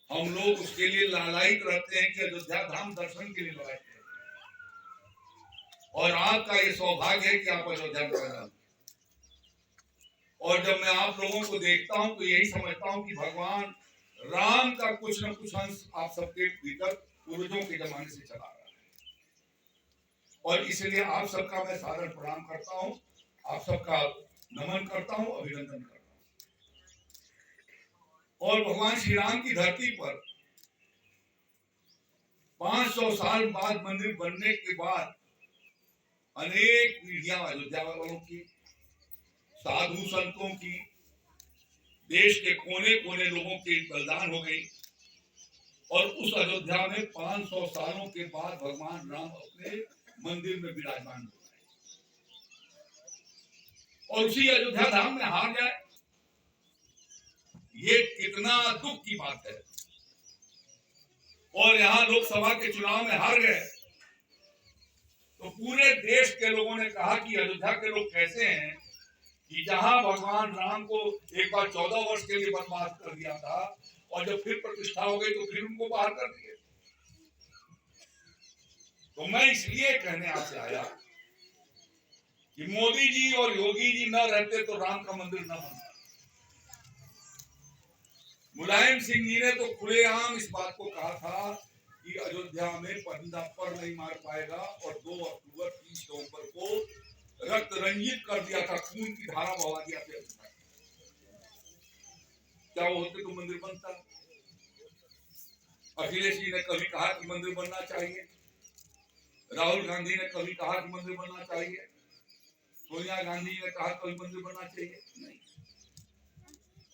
हम लोग उसके लिए लालायित रहते हैं कि अयोध्या धाम दर्शन के लिए लायक है, और आपका ये सौभाग्य है कि आप अयोध्या में पैदा हुए। और जब मैं आप लोगों को देखता हूं तो यही समझता हूं कि भगवान राम का कुछ न कुछ अंश आप सबके भीतर पूर्वजों के जमाने से चला रहा है, और इसलिए आप सबका मैं सादर प्रणाम करता हूं, आप सबका नमन करता हूं, अभिनंदन करता हूं। और भगवान श्री राम की धरती पर 500 साल बाद मंदिर बनने के बाद अनेक पीढ़ियां अयोध्या वालों की, साधु संतों की, देश के कोने कोने लोगों के बलिदान हो गई, और उस अयोध्या में 500 सालों के बाद भगवान राम अपने मंदिर में विराजमान हो गए, और उसी अयोध्या धाम में हार जाए, ये कितना दुख की बात है। और यहां लोकसभा के चुनाव में हार गए तो पूरे देश के लोगों ने कहा कि अयोध्या के लोग कैसे हैं कि जहां भगवान राम को एक बार 14 वर्ष के लिए बर्बाद कर दिया था, और जब फिर प्रतिष्ठा हो गई तो फिर उनको बाहर कर दिए। तो मैं इसलिए कहने आपसे आया कि मोदी जी और योगी जी न रहते तो राम का मंदिर न बनता। मुलायम सिंह जी ने तो खुलेआम इस बात को कहा था कि अयोध्या में परिंदा पर नहीं मार पाएगा, और 2 अक्टूबर 30 नवंबर को रक्त रंजित कर दिया था, खून की धारा बहा दिया था। क्या वो होते तो मंदिर बनता? अखिलेश जी ने कभी कहा कि मंदिर बनना चाहिए, राहुल गांधी ने कभी कहा कि मंदिर बनना चाहिए, सोनिया गांधी ने कहा कभी मंदिर बनना चाहिए? नहीं।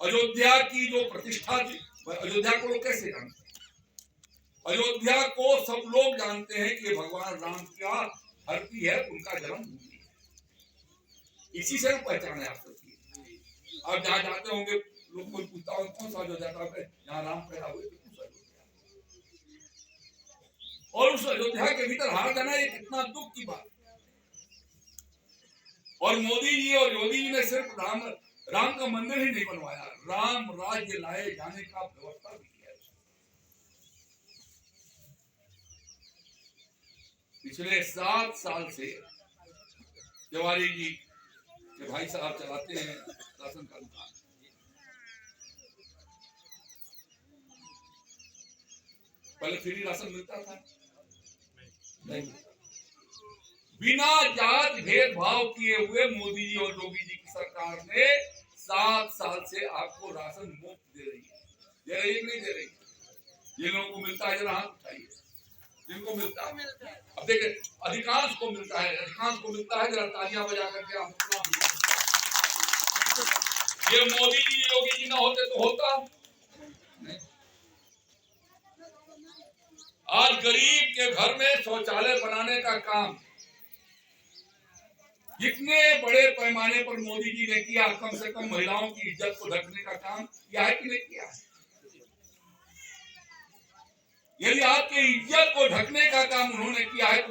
अयोध्या की जो प्रतिष्ठा थी, अयोध्या को लोग कैसे जानते हैं? अयोध्या को सब लोग जानते हैं कि भगवान राम का धरती है, उनका जन्मभूमि है, इसी से पहचान है आप सबकी। आप जहाँ जाते होंगे लोग कोई पूछता होगा कौन सा अयोध्या था, जहाँ राम पैदा हुए थे, और उस अयोध्या के भीतर हार जाना ये कितना दुख की बात। और मोदी जी और योगी जी ने सिर्फ राम का मंदिर ही नहीं बनवाया, राम राज्य लाए जाने का व्यवस्था भी किया। पिछले 7 साल से तिवारी जी के भाई साहब चलाते हैं राशन का दुकान। पहले फ्री राशन मिलता था? नहीं। बिना जात भेदभाव किए हुए मोदी जी और योगी जी की सरकार ने 7 साल से आपको राशन मुफ्त दे रही है। दे रही है कि नहीं दे रही? जिन लोगों को मिलता है जरा हाथ उठाइए, जिनको मिलता है। अब देखिए अधिकांश को मिलता है, जरा तालियां बजा करके आप। ये मोदी जी योगी जी ना होते तो होता नहीं। आज गरीब के घर में शौचालय बनाने का काम जितने बड़े पैमाने पर मोदी जी ने किया, कम से कम महिलाओं की इज्जत को ढकने का काम किया है कि नहीं किया है? यदि आपकी इज्जत को ढकने का काम उन्होंने किया है